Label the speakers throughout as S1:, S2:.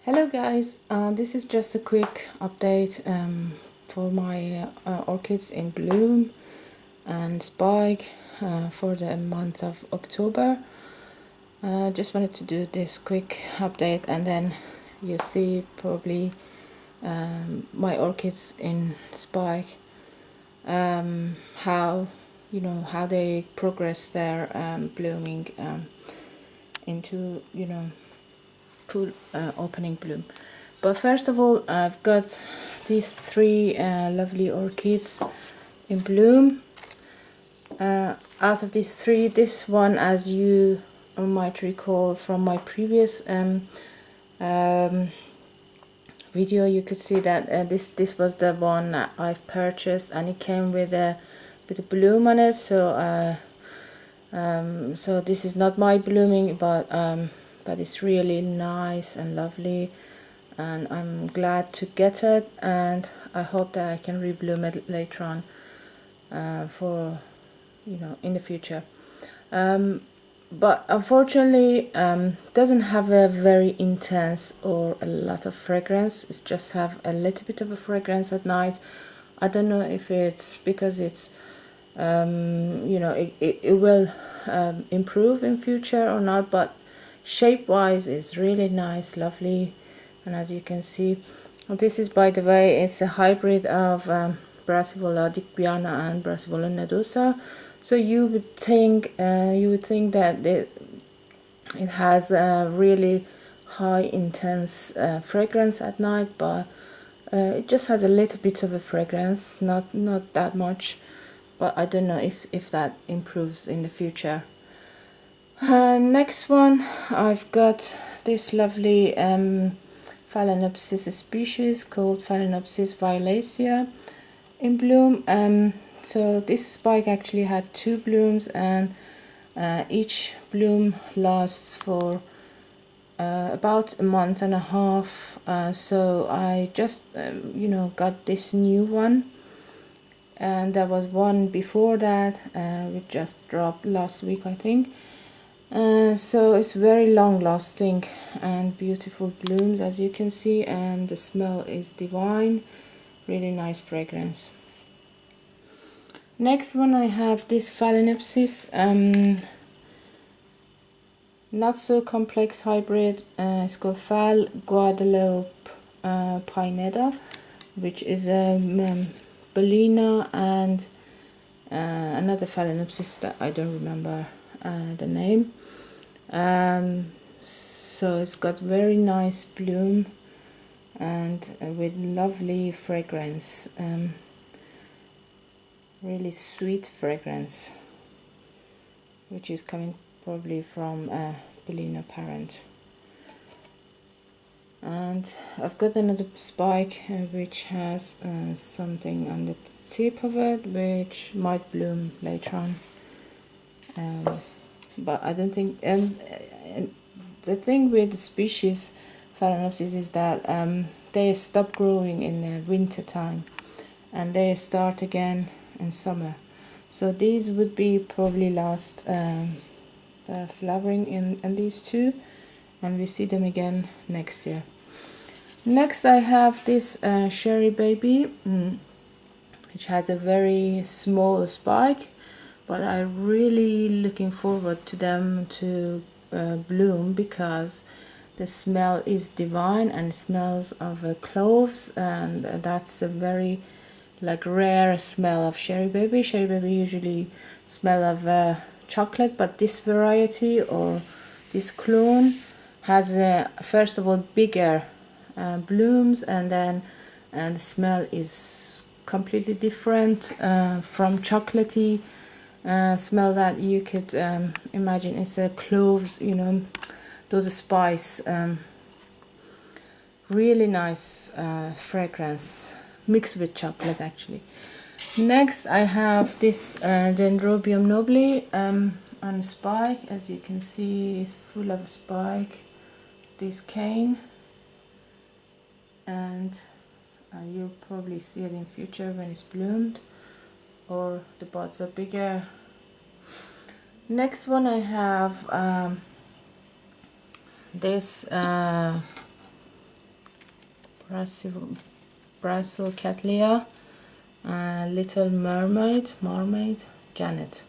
S1: Hello guys, this is just a quick update for my orchids in bloom and spike for the month of October. Just wanted to do this quick update, and then you see probably my orchids in spike, how how they progress their blooming into full opening bloom. But first of all, I've got these three lovely orchids in bloom. Out of these three, this one, as you might recall from my previous video, you could see that this was the one that I've purchased, and it came with a bit of bloom on it. So so this is not my blooming, but it's really nice and lovely, and I'm glad to get it, and I hope that I can rebloom it later on for in the future. But unfortunately doesn't have a very intense or a lot of fragrance. It's just have a little bit of a fragrance at night. I don't know if it's because it's it will improve in future or not, but shape wise is really nice, lovely. And as you can see, this is, by the way, it's a hybrid of Brassavola dicbiana and Brassavola nodosa. So you would think that it has a really high intense fragrance at night, but it just has a little bit of a fragrance, not that much. But I don't know if that improves in the future. Next one, I've got this lovely Phalaenopsis species called Phalaenopsis violacea in bloom. So this spike actually had 2 blooms, and each bloom lasts for about a month and a half. So I just got this new one, and there was one before that which just dropped last week, I think. So it's very long lasting and beautiful blooms, as you can see, and the smell is divine, really nice fragrance. Next one, I have this Phalaenopsis, not so complex hybrid. It's called Phal Guadalupe Pineda, which is a Bellina, and another Phalaenopsis that I don't remember the name. So it's got very nice bloom and with lovely fragrance, really sweet fragrance, which is coming probably from a Bellina parent. And I've got another spike which has something on the tip of it, which might bloom later on. But I don't think, the thing with the species Phalaenopsis is that they stop growing in the winter time and they start again in summer. So these would be probably last flowering in these two, and we see them again next year. Next I have this Cherry Baby, which has a very small spike, but I'm really looking forward to them to bloom, because the smell is divine and it smells of cloves, and that's a very rare smell of Cherry Baby. Cherry Baby usually smell of chocolate, but this variety or this clone has first of all bigger blooms, and then the smell is completely different from chocolatey smell that you could imagine. It's cloves, those spice, really nice fragrance mixed with chocolate actually. Next I have this Dendrobium nobile on spike. As you can see, it's full of spike, this cane, and you'll probably see it in future when it's bloomed or the buds are bigger. Next one I have this Brassicatlia, Little Mermaid, Janet.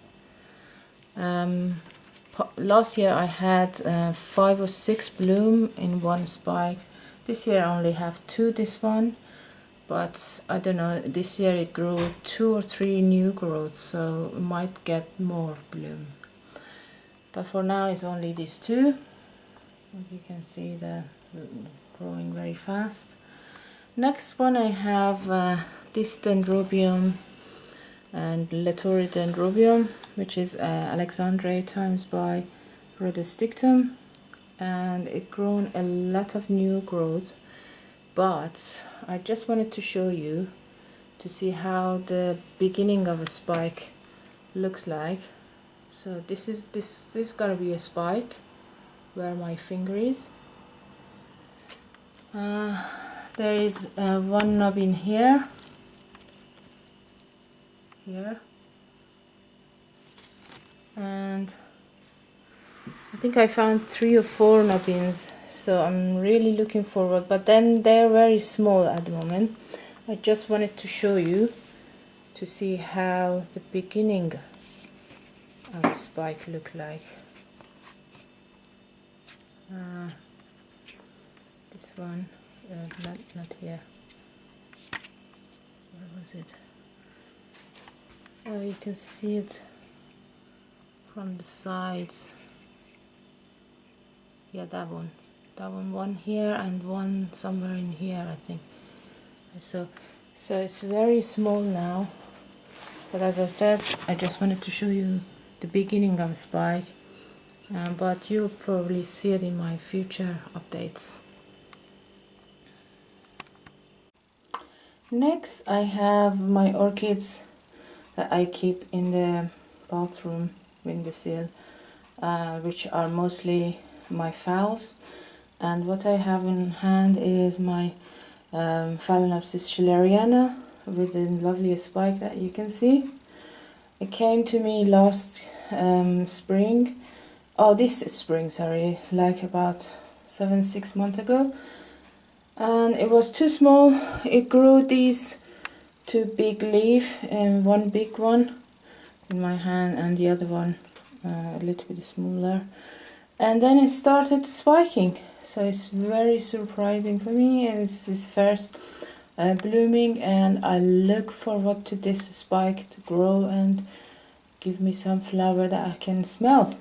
S1: Last year I had 5 or 6 bloom in one spike. This year I only have 2 this one, but I don't know, this year it grew 2 or 3 new growths, so it might get more bloom. But for now it's only these 2. As you can see, they're growing very fast. Next one I have this Dendrobium and Leptoridendrobium, which is Alexandria times by Rhodostictum, and it grown a lot of new growth. But I just wanted to show you to see how the beginning of a spike looks like. So this is gonna be a spike where my finger is. There is one knob in here, and I think I found 3 or 4 nubbins, so I'm really looking forward, but then they're very small at the moment. I just wanted to show you to see how the beginning of a spike look like. This one, not here. Where was it? Oh, you can see it from the sides. Yeah, that one here and one somewhere in here, I think. So it's very small now, but as I said, I just wanted to show you the beginning of a spike, but you'll probably see it in my future updates. Next I have my orchids that I keep in the bathroom windowsill, which are mostly my phals, and what I have in hand is my Phalaenopsis schilleriana with the loveliest spike that you can see. It came to me last spring, this spring, sorry, like about 6 months ago, and it was too small. It grew these 2 big leaves, and one big one in my hand and the other one a little bit smaller, and then it started spiking. So it's very surprising for me, and it's this first blooming, and I look forward to this spike to grow and give me some flower that I can smell.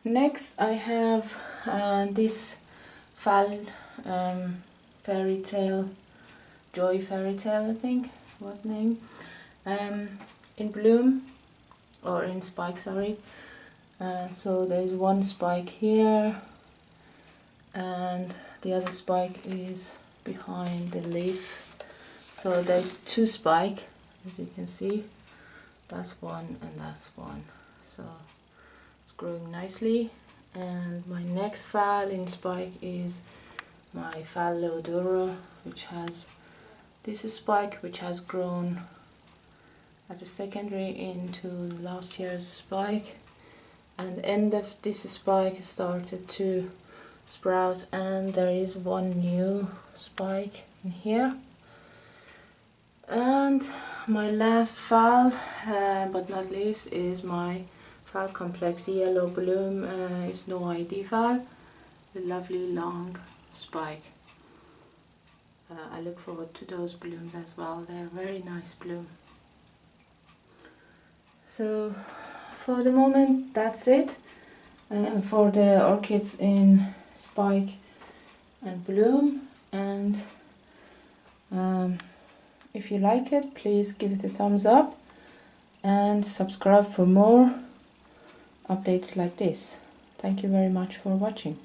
S1: Next I have this fall fairy tale, joy fairy tale, I think was the name, in bloom, or in spike, sorry. So there's one spike here, and the other spike is behind the leaf. So there's 2 spikes, as you can see. That's one and that's one. So it's growing nicely. And my next phal in spike is my Phal Leodora, which has this spike, which has grown as a secondary into last year's spike, and end of this spike started to sprout, and there is one new spike in here. And my last phal, but not least, is my Phal Complex Yellow Bloom is no ID phal, the lovely long spike. I look forward to those blooms as well. They're very nice bloom. So for the moment that's it for the orchids in spike and bloom, and if you like it, please give it a thumbs up and subscribe for more updates like this. Thank you very much for watching.